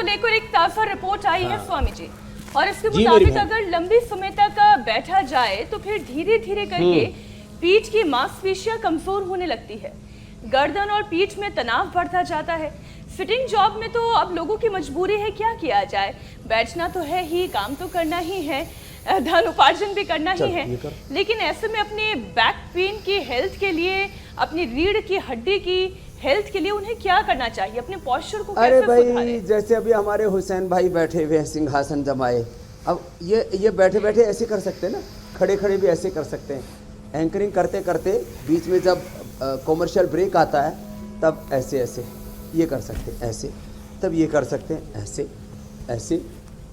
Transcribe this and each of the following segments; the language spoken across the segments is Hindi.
को लेकर एक ताजा रिपोर्ट आई है स्वामी जी, और इसके जी, मुताबिक अगर लंबी समय तक बैठा जाए तो फिर धीरे धीरे करके पीठ की मांसपेशियां कमजोर होने लगती है, गर्दन और पीठ में तनाव बढ़ता जाता है। सिटिंग जॉब में तो अब लोगों की मजबूरी है, क्या किया जाए, बैठना तो है ही, काम तो करना ही है, धन उपार्जन भी करना ही है, लेकिन ऐसे में अपने बैक पेन की हेल्थ के लिए, अपनी रीढ़ की हड्डी की हेल्थ के लिए उन्हें क्या करना चाहिए, अपने पोस्चर को अरे कैसे भाई, सुधारें? जैसे अभी हमारे हुसैन भाई बैठे हुए हैं सिंहासन जमाए, अब ये बैठे बैठे ऐसे कर सकते हैं ना, खड़े खड़े भी ऐसे कर सकते हैं। एंकरिंग करते करते बीच में जब कॉमर्शियल ब्रेक आता है तब ऐसे ऐसे ये कर सकते हैं, ऐसे, तब ये कर सकते हैं, ऐसे ऐसे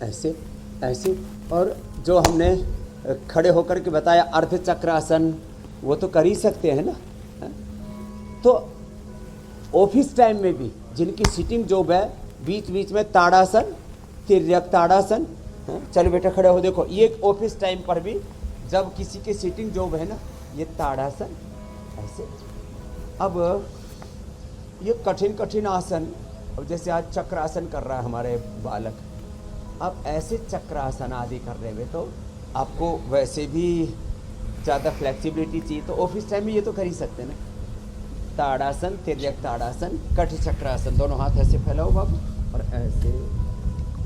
ऐसे ऐसे। और जो हमने खड़े होकर के बताया अर्ध चक्रासन, वो तो कर ही सकते हैं ना। तो ऑफिस टाइम में भी जिनकी सिटिंग जॉब है, बीच बीच में ताड़ासन, तिर्यक ताड़ासन, चलो बेटा खड़े हो, देखो ये ऑफिस टाइम पर भी जब किसी की सिटिंग जॉब है ना, ये ताड़ासन ऐसे। अब ये कठिन कठिन आसन, अब जैसे आज चक्रासन कर रहा है हमारे बालक, अब ऐसे चक्रासन आदि करने में तो आपको वैसे भी ज़्यादा फ्लेक्सिबिलिटी चाहिए, तो ऑफिस टाइम में ये तो कर ही सकते हैं ना। ताड़ासन, तिर्यक ताड़ासन, कठ चक्रासन, दोनों हाथ ऐसे फैलाओ बाबू, और ऐसे,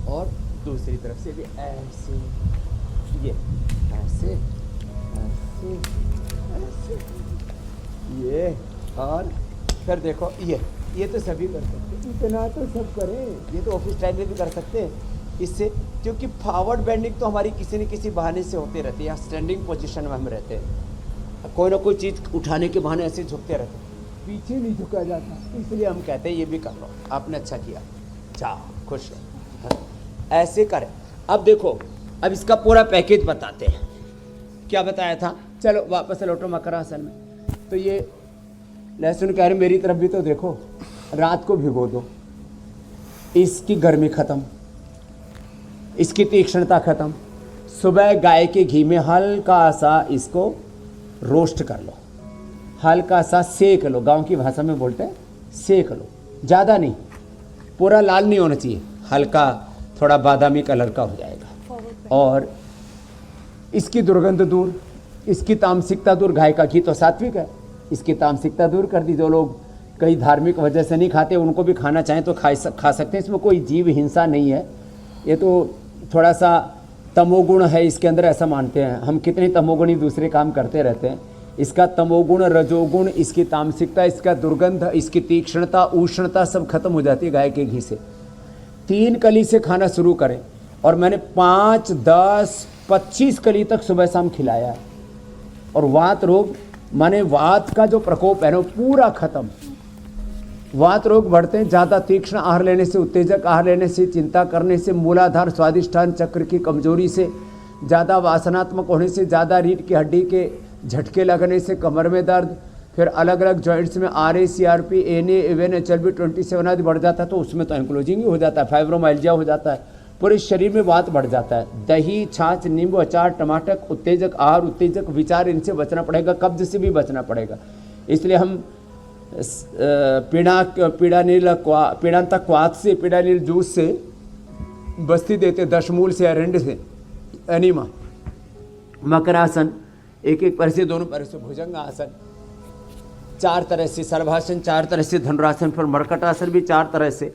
और दूसरी तरफ से भी ऐसे, ये ऐसे ऐसे ऐसे, ये, और फिर देखो ये तो सभी कर सकते हैं, इतना तो सब करें, ये तो ऑफिस टाइम में भी कर सकते हैं। इससे क्योंकि फॉरवर्ड बेंडिंग तो हमारी किसी न किसी बहाने से होते रहती है, या स्टैंडिंग पोजीशन में हम रहते हैं, कोई ना कोई चीज़ उठाने के बहाने ऐसे झुकते रहते हैं, पीछे नहीं झुका जाता, इसलिए हम कहते हैं ये भी कर लो, आपने अच्छा किया, जाओ खुश रहो, ऐसे करें। अब देखो, अब इसका पूरा पैकेज बताते हैं, क्या बताया था, चलो वापस लौटो मकरासन में। तो ये लहसुन कह रहे मेरी तरफ भी तो देखो, रात को भिगो दो, इसकी गर्मी खत्म, इसकी तीक्ष्णता खत्म, सुबह गाय के घी में हल्का सा इसको रोस्ट कर लो, हल्का सा सेक लो, गांव की भाषा में बोलते हैं सेक लो, ज़्यादा नहीं, पूरा लाल नहीं होना चाहिए, हल्का थोड़ा बादामी कलर का हो जाएगा। और इसकी दुर्गंध दूर, इसकी तामसिकता दूर, गाय का घी तो सात्विक है, इसकी तामसिकता दूर कर दी। जो लोग कई धार्मिक वजह से नहीं खाते, उनको भी खाना चाहें तो खा सकते हैं, इसमें कोई जीव हिंसा नहीं है, ये तो थोड़ा सा तमोगुण है इसके अंदर, ऐसा मानते हैं हम। कितने तमोगुणी दूसरे काम करते रहते हैं, इसका तमोगुण, रजोगुण, इसकी तामसिकता, इसका दुर्गंध, इसकी तीक्ष्णता, उष्णता सब खत्म हो जाती है गाय के घी से। 3 कली से खाना शुरू करें, और मैंने 5, 10, 25 कली तक सुबह शाम खिलाया है। और वात रोग, माने वात का जो प्रकोप है ना पूरा खत्म। वात रोग बढ़ते हैं ज़्यादा तीक्ष्ण आहार लेने से, उत्तेजक आहार लेने से, चिंता करने से, मूलाधार स्वादिष्ठान चक्र की कमजोरी से, ज़्यादा वासनात्मक होने से, ज़्यादा रीढ़ की हड्डी के झटके लगने से, कमर में दर्द, फिर अलग अलग जॉइंट्स में RA, CRP, NA, even HLB 27 आदि बढ़ जाता है, तो उसमें तो एंक्लोजिंग ही हो जाता है, फाइब्रोमाइल्जिया हो जाता है, पूरे शरीर में वात बढ़ जाता है। दही, छाछ, नींबू, अचार, टमाटर, उत्तेजक आहार, उत्तेजक विचार, इनसे बचना पड़ेगा, कब्ज से भी बचना पड़ेगा। इसलिए हम पीड़ांतक क्वाथ से, पीड़ानील जूस से बस्ती देते, दशमूल से, अरंड से, एनीमा, मकरासन, एक एक पैर से, दोनों पैर से भुजंग आसन, 4 तरह से सर्वासन, 4 तरह से धनुरासन, फिर मरकटासन भी 4 तरह से,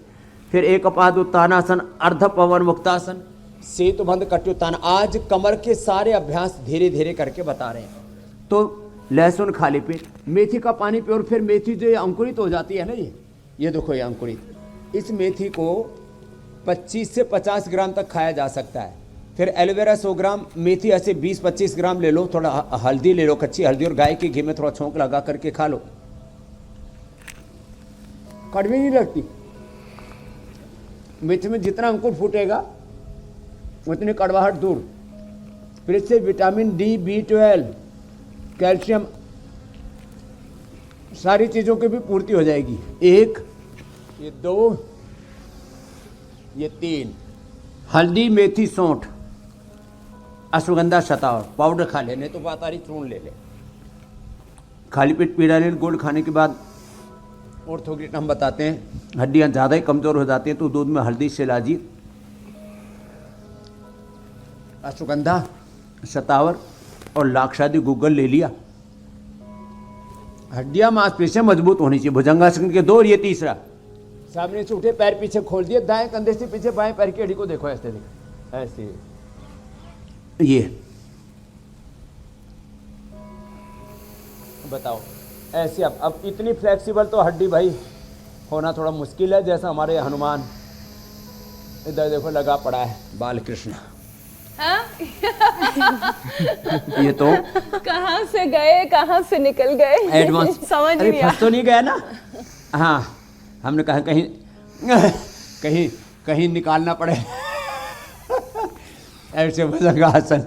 फिर एक अपाद उत्तानासन, अर्ध पवन मुक्तासन, सेतुबंध कट्युत्तान। आज कमर के सारे अभ्यास धीरे धीरे करके बता रहे हैं। तो लहसुन खाली पेट, मेथी का पानी पियो, और फिर मेथी जो ये अंकुरित हो जाती है ना, ये देखो ये अंकुरित, इस मेथी को 25 से 50 ग्राम तक खाया जा सकता है। फिर एलोवेरा 100 ग्राम, मेथी ऐसे 20-25 ग्राम ले लो, थोड़ा हल्दी ले लो, कच्ची हल्दी, और गाय के घी में थोड़ा छोंक लगा करके खा लो, कड़वी नहीं लगती। मेथी में जितना अंकुर फूटेगा उतनी कड़वाहट दूर। फिर इससे विटामिन D, B12, कैल्शियम, सारी चीज़ों की भी पूर्ति हो जाएगी। 1, ये 2, ये 3, हल्दी, मेथी, सौंठ, अश्वगंधा, शतावरी पाउडर खा ले, नहीं तो बातारी चूर्ण ले ले। खाली पेट पीड़ा ले, गुड़ खाने के बाद ऑर्थोग्रिट हम बताते हैं, हड्डियां ज़्यादा ही कमज़ोर हो जाती हैं तो दूध में हल्दी, शिलाजीत, अश्वगंधा, शतावर और लाक्षादी गूगल ले लिया। हड्डियां मांसपेशियां मजबूत होनी चाहिए। भुजंगासन के 2 और ये तीसरा। सामने से उठे, पैर पीछे खोल दिए, दाएं कंधे से पीछे बाएं पैर की हड्डी को देखो, ऐसे देखो, ऐसे ये बताओ ऐसे। अब इतनी फ्लेक्सिबल तो हड्डी भाई होना थोड़ा मुश्किल है। जैसा हमारे हनुमान इधर देखो लगा पड़ा है, बालकृष्ण। हाँ? ये तो कहाँ से गए कहाँ से निकल गए एडवांस समझ अरे नहीं फंस तो नहीं गया ना। हाँ, हमने कहा कहीं कहीं कहीं निकालना पड़े। ऐसे भुजंगासन,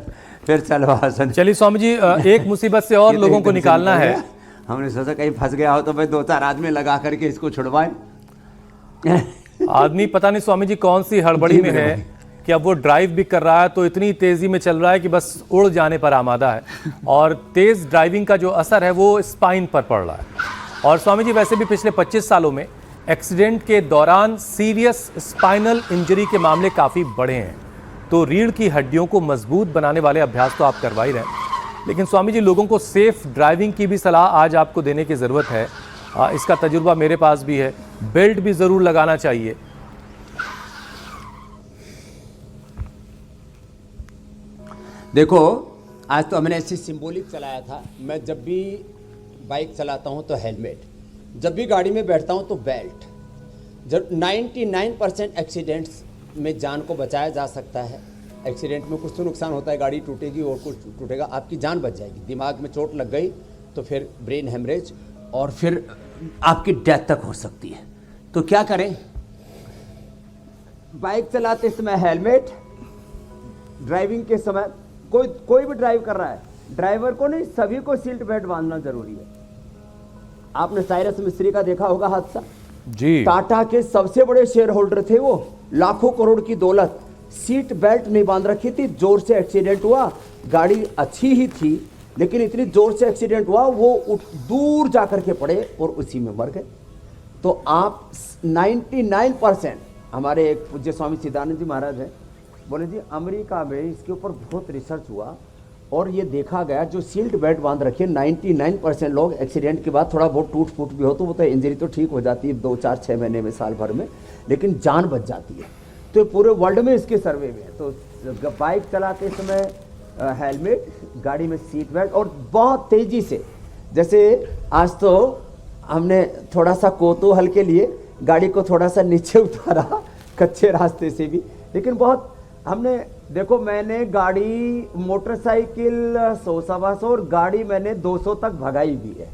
फिर चलवासन। चलिए स्वामी जी, एक मुसीबत से और ये तो लोगों को एकदम से निकालना निकल है। गया। हमने सोचा कहीं फंस गया हो तो भाई 2-4 आदमी लगा करके इसको छुड़वाएं। आदमी पता नहीं स्वामी जी कौन सी हड़बड़ी जी में मेरे है भाई। कि अब वो ड्राइव भी कर रहा है तो इतनी तेजी में चल रहा है कि बस उड़ जाने पर आमादा है, और तेज ड्राइविंग का जो असर है वो स्पाइन पर पड़ रहा है। और स्वामी जी वैसे भी पिछले 25 सालों में एक्सीडेंट के दौरान सीरियस स्पाइनल इंजरी के मामले काफ़ी बढ़े हैं, तो रीढ़ की हड्डियों को मजबूत बनाने वाले अभ्यास तो आप करवा ही रहे हैं, लेकिन स्वामी जी लोगों को सेफ ड्राइविंग की भी सलाह आज आपको देने की ज़रूरत है। इसका तजुर्बा मेरे पास भी है। बेल्ट भी ज़रूर लगाना चाहिए। देखो, आज तो हमने ऐसी सिंबॉलिक चलाया था। मैं जब भी बाइक चलाता हूं तो हेलमेट, जब भी गाड़ी में बैठता हूं तो बेल्ट। जब 99% एक्सीडेंट्स में जान को बचाया जा सकता है। एक्सीडेंट में कुछ तो नुकसान होता है, गाड़ी टूटेगी और कुछ टूटेगा, आपकी जान बच जाएगी। दिमाग में चोट लग गई तो फिर ब्रेन हेमरेज और फिर आपकी डेथ तक हो सकती है। तो क्या करें? बाइक चलाते समय हेलमेट, ड्राइविंग के समय कोई भी ड्राइव कर रहा है, ड्राइवर को नहीं सभी को सीट बेल्ट बांधना जरूरी है। आपने साइरस मिस्त्री का देखा होगा हादसा जी, टाटा के सबसे बड़े शेयर होल्डर थे वो, लाखों करोड़ की दौलत, सीट बेल्ट नहीं बांध रखी थी, जोर से एक्सीडेंट हुआ। गाड़ी अच्छी ही थी लेकिन इतनी जोर से एक्सीडेंट हुआ वो दूर जाकर के पड़े और उसी में मर गए। तो आप 99%, हमारे एक पूज्य स्वामी सिद्धानंद जी महाराज हैं, बोले जी अमेरिका में इसके ऊपर बहुत रिसर्च हुआ और ये देखा गया जो सीट बेल्ट बांध रखे 99% लोग एक्सीडेंट के बाद थोड़ा बहुत टूट फूट भी हो तो वो तो इंजरी तो ठीक हो जाती है 2-4-6 महीने में, साल भर में, लेकिन जान बच जाती है। तो पूरे वर्ल्ड में इसके सर्वे में है। तो बाइक चलाते समय हेलमेट, गाड़ी में सीट बेल्ट, और बहुत तेज़ी से, जैसे आज तो हमने थोड़ा सा कोतूहल के लिए गाड़ी को थोड़ा सा नीचे उतारा कच्चे रास्ते से भी, लेकिन बहुत हमने देखो, मैंने गाड़ी मोटरसाइकिल 100-125 और गाड़ी मैंने 200 तक भगाई भी है।